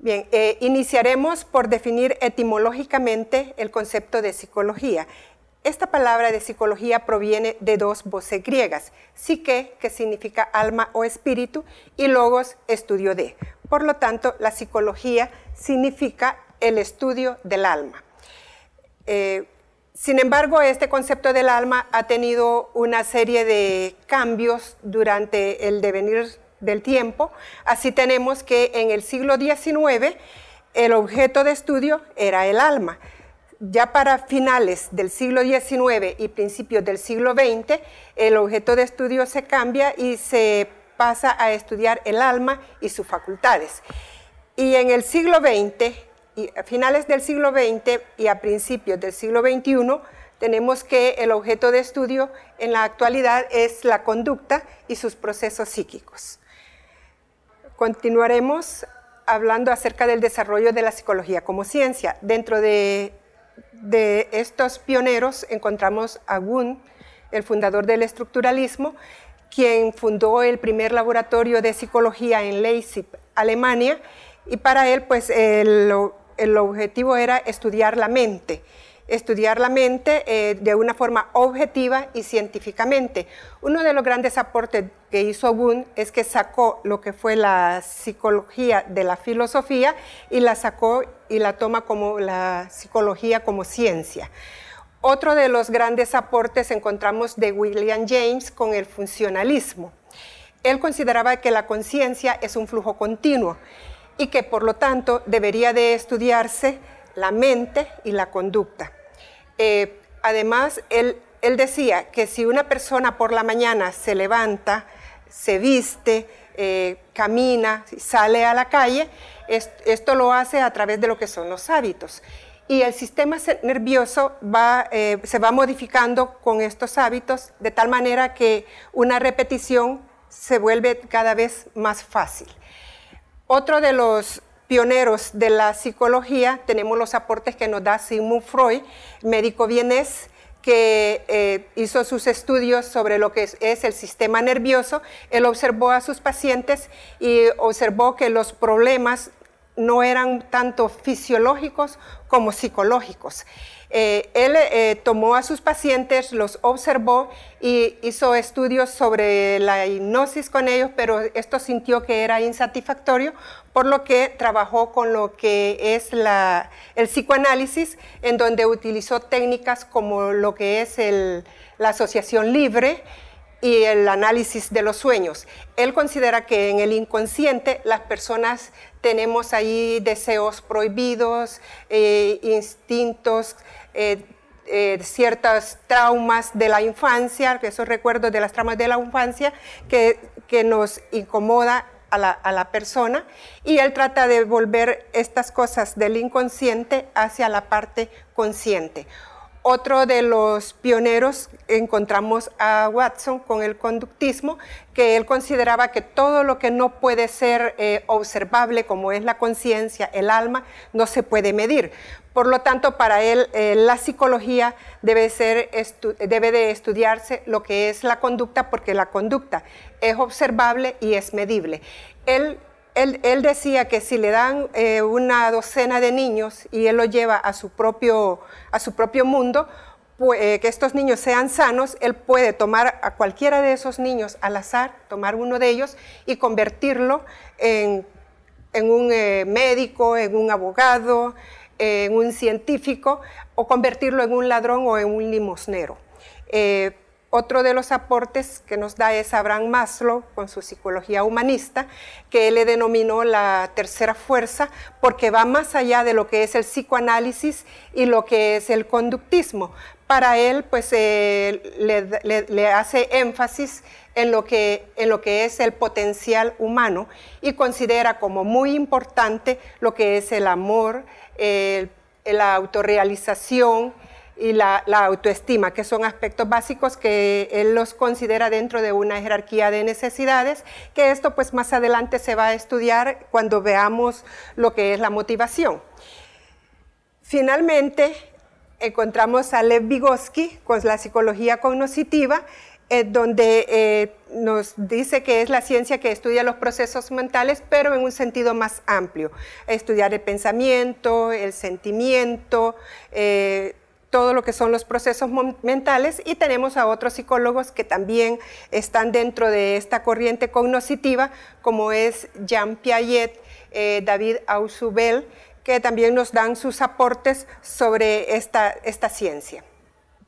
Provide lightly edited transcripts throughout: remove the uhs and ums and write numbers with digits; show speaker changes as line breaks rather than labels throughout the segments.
Bien, iniciaremos por definir etimológicamente el concepto de psicología. Esta palabra de psicología proviene de dos voces griegas, psique, que significa alma o espíritu, y logos, estudio de. Por lo tanto, la psicología significa el estudio del alma. Sin embargo, este concepto del alma ha tenido una serie de cambios durante el devenir del tiempo. Así tenemos que en el siglo XIX el objeto de estudio era el alma. Ya para finales del siglo XIX y principios del siglo XX, el objeto de estudio se cambia y se pasa a estudiar el alma y sus facultades. Y en el siglo XX, y a finales del siglo XX y a principios del siglo XXI, tenemos que el objeto de estudio en la actualidad es la conducta y sus procesos psíquicos. Continuaremos hablando acerca del desarrollo de la psicología como ciencia. Dentro de estos pioneros encontramos a Wundt, el fundador del estructuralismo, quien fundó el primer laboratorio de psicología en Leipzig, Alemania, y para él pues el objetivo era estudiar la mente de una forma objetiva y científicamente. Uno de los grandes aportes que hizo Wundt es que sacó lo que fue la psicología de la filosofía y la sacó y la toma como la psicología como ciencia. Otro de los grandes aportes encontramos de William James con el funcionalismo. Él consideraba que la conciencia es un flujo continuo y que por lo tanto debería de estudiarse la mente y la conducta. Además, él decía que si una persona por la mañana se levanta, se viste, camina, sale a la calle, esto lo hace a través de lo que son los hábitos. Y el sistema nervioso se va modificando con estos hábitos de tal manera que una repetición se vuelve cada vez más fácil. Otro de los pioneros de la psicología, tenemos los aportes que nos da Sigmund Freud, médico vienés, que hizo sus estudios sobre lo que es el sistema nervioso. Él observó a sus pacientes y observó que los problemas no eran tanto fisiológicos como psicológicos. Él tomó a sus pacientes, los observó y hizo estudios sobre la hipnosis con ellos, pero esto sintió que era insatisfactorio, por lo que trabajó con lo que es el psicoanálisis, en donde utilizó técnicas como lo que es la asociación libre y el análisis de los sueños. Él considera que en el inconsciente las personas tenemos ahí deseos prohibidos, instintos, ciertos traumas de la infancia, esos recuerdos de las traumas de la infancia que nos incomoda a la persona, y él trata de volver estas cosas del inconsciente hacia la parte consciente. Otro de los pioneros encontramos a Watson con el conductismo, que él consideraba que todo lo que no puede ser observable, como es la conciencia, el alma, no se puede medir. Por lo tanto, para él la psicología debe de estudiarse lo que es la conducta, porque la conducta es observable y es medible. Él decía que si le dan una docena de niños y él los lleva a su propio mundo, pues, que estos niños sean sanos, él puede tomar a cualquiera de esos niños al azar, tomar uno de ellos y convertirlo en un médico, en un abogado, en un científico, o convertirlo en un ladrón o en un limosnero. Otro de los aportes que nos da es Abraham Maslow con su psicología humanista, que él le denominó la tercera fuerza, porque va más allá de lo que es el psicoanálisis y lo que es el conductismo. Para él, pues, le hace énfasis en lo que es el potencial humano y considera como muy importante lo que es el amor, la autorrealización y la autoestima, que son aspectos básicos que él los considera dentro de una jerarquía de necesidades, que esto pues más adelante se va a estudiar cuando veamos lo que es la motivación. Finalmente, encontramos a Lev Vygotsky con la psicología cognitiva. donde nos dice que es la ciencia que estudia los procesos mentales, pero en un sentido más amplio. Estudiar el pensamiento, el sentimiento, todo lo que son los procesos mentales, y tenemos a otros psicólogos que también están dentro de esta corriente cognoscitiva, como es Jean Piaget, David Ausubel, que también nos dan sus aportes sobre esta ciencia.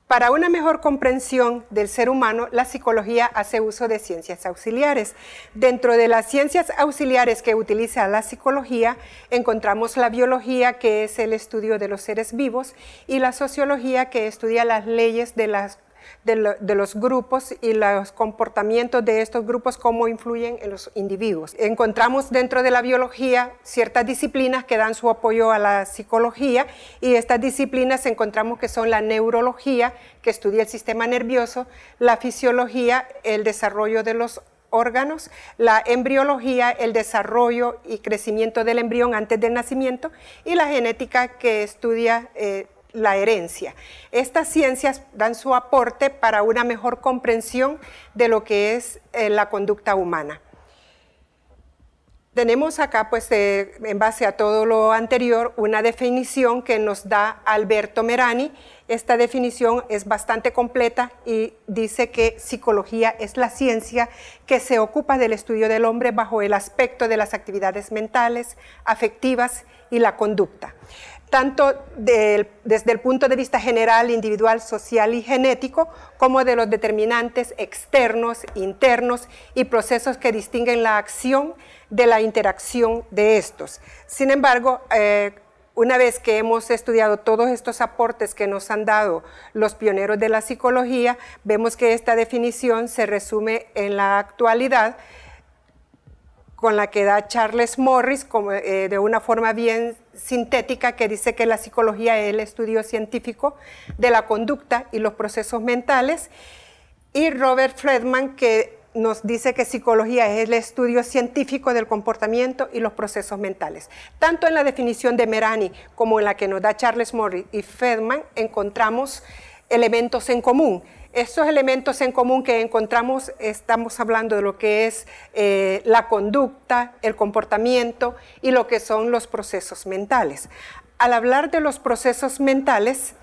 Para una mejor comprensión del ser humano, la psicología hace uso de ciencias auxiliares. Dentro de las ciencias auxiliares que utiliza la psicología, encontramos la biología, que es el estudio de los seres vivos, y la sociología, que estudia las leyes de los grupos y los comportamientos de estos grupos, cómo influyen en los individuos. Encontramos dentro de la biología ciertas disciplinas que dan su apoyo a la psicología, y estas disciplinas encontramos que son la neurología, que estudia el sistema nervioso, la fisiología, el desarrollo de los órganos, la embriología, el desarrollo y crecimiento del embrión antes del nacimiento, y la genética, que estudia la herencia. Estas ciencias dan su aporte para una mejor comprensión de lo que es la conducta humana. Tenemos acá, pues, en base a todo lo anterior, una definición que nos da Alberto Merani. Esta definición es bastante completa y dice que psicología es la ciencia que se ocupa del estudio del hombre bajo el aspecto de las actividades mentales, afectivas y la conducta, tanto desde el punto de vista general, individual, social y genético, como de los determinantes externos, internos y procesos que distinguen la acción de la interacción de estos. Sin embargo, una vez que hemos estudiado todos estos aportes que nos han dado los pioneros de la psicología, vemos que esta definición se resume en la actualidad con la que da Charles Morris, de una forma bien sintética, que dice que la psicología es el estudio científico de la conducta y los procesos mentales, y Robert Friedman, que nos dice que psicología es el estudio científico del comportamiento y los procesos mentales. Tanto en la definición de Merani como en la que nos da Charles Morris y Friedman encontramos elementos en común. Estos elementos en común que encontramos, estamos hablando de lo que es la conducta, el comportamiento y lo que son los procesos mentales. Al hablar de los procesos mentales,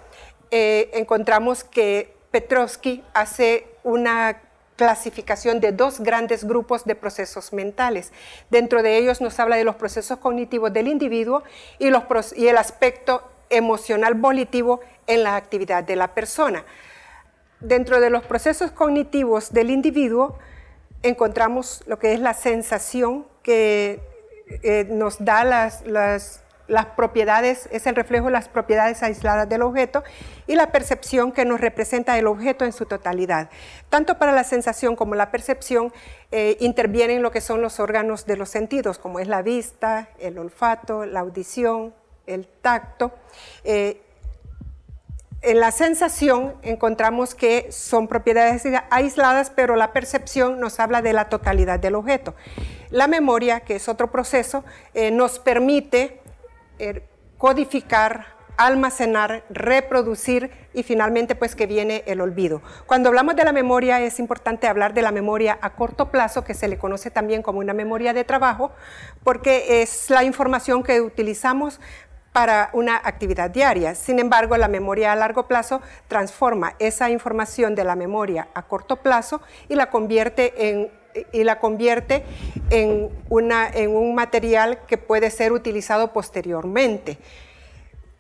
encontramos que Petrovsky hace una clasificación de dos grandes grupos de procesos mentales. Dentro de ellos nos habla de los procesos cognitivos del individuo y el aspecto emocional volitivo en la actividad de la persona. Dentro de los procesos cognitivos del individuo encontramos lo que es la sensación, que nos da las propiedades, es el reflejo de las propiedades aisladas del objeto, y la percepción, que nos representa el objeto en su totalidad. Tanto para la sensación como la percepción intervienen lo que son los órganos de los sentidos, como es la vista, el olfato, la audición, el tacto. En la sensación encontramos que son propiedades aisladas, pero la percepción nos habla de la totalidad del objeto. La memoria, que es otro proceso, nos permite codificar, almacenar, reproducir, y finalmente pues que viene el olvido. Cuando hablamos de la memoria, es importante hablar de la memoria a corto plazo, que se le conoce también como una memoria de trabajo, porque es la información que utilizamos para una actividad diaria. Sin embargo, la memoria a largo plazo transforma esa información de la memoria a corto plazo y la convierte en un material que puede ser utilizado posteriormente.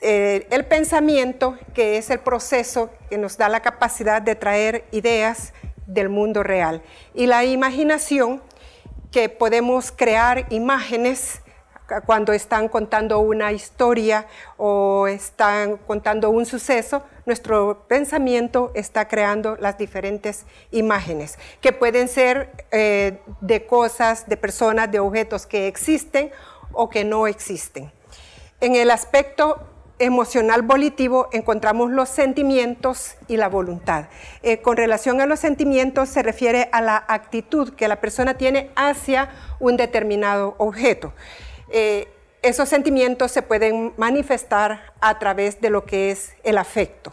El pensamiento, que es el proceso que nos da la capacidad de traer ideas del mundo real, y la imaginación, que podemos crear imágenes cuando están contando una historia o están contando un suceso. Nuestro pensamiento está creando las diferentes imágenes, que pueden ser de cosas, de personas, de objetos que existen o que no existen. En el aspecto emocional volitivo encontramos los sentimientos y la voluntad. Con relación a los sentimientos, se refiere a la actitud que la persona tiene hacia un determinado objeto. Esos sentimientos se pueden manifestar a través de lo que es el afecto.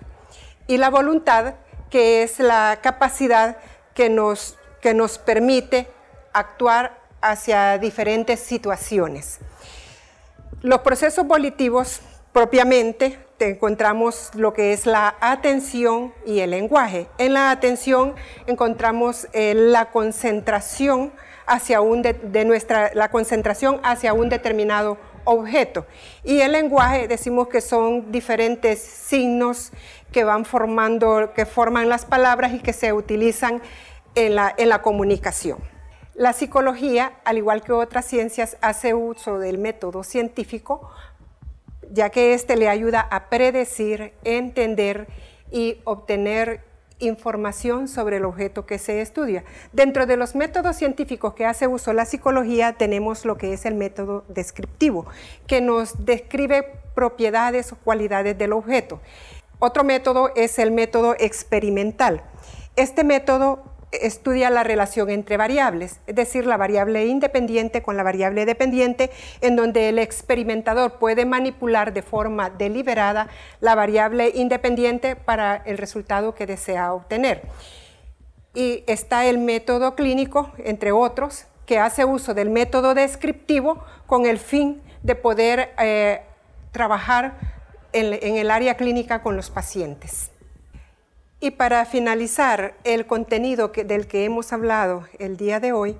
Y la voluntad, que es la capacidad que nos permite actuar hacia diferentes situaciones. Los procesos volitivos propiamente encontramos lo que es la atención y el lenguaje. En la atención encontramos la concentración hacia la concentración hacia un determinado objeto. Y el lenguaje decimos que son diferentes signos que forman las palabras y que se utilizan en la comunicación. La psicología, al igual que otras ciencias, hace uso del método científico, ya que este le ayuda a predecir, entender y obtener información sobre el objeto que se estudia. Dentro de los métodos científicos que hace uso la psicología tenemos lo que es el método descriptivo, que nos describe propiedades o cualidades del objeto. Otro método es el método experimental. Este método estudia la relación entre variables, es decir, la variable independiente con la variable dependiente, en donde el experimentador puede manipular de forma deliberada la variable independiente para el resultado que desea obtener. Y está el método clínico, entre otros, que hace uso del método descriptivo con el fin de poder trabajar en el área clínica con los pacientes. Y para finalizar el contenido del que hemos hablado el día de hoy,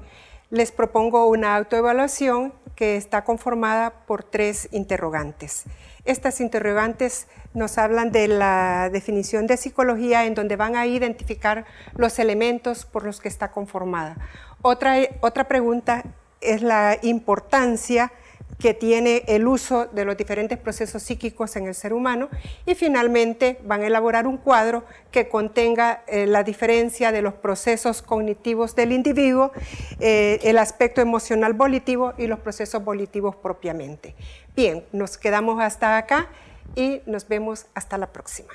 les propongo una autoevaluación que está conformada por 3 interrogantes. Estas interrogantes nos hablan de la definición de psicología, en donde van a identificar los elementos por los que está conformada. Otra pregunta es la importancia que tiene el uso de los diferentes procesos psíquicos en el ser humano, y finalmente van a elaborar un cuadro que contenga la diferencia de los procesos cognitivos del individuo, el aspecto emocional volitivo y los procesos volitivos propiamente. Bien, nos quedamos hasta acá y nos vemos hasta la próxima.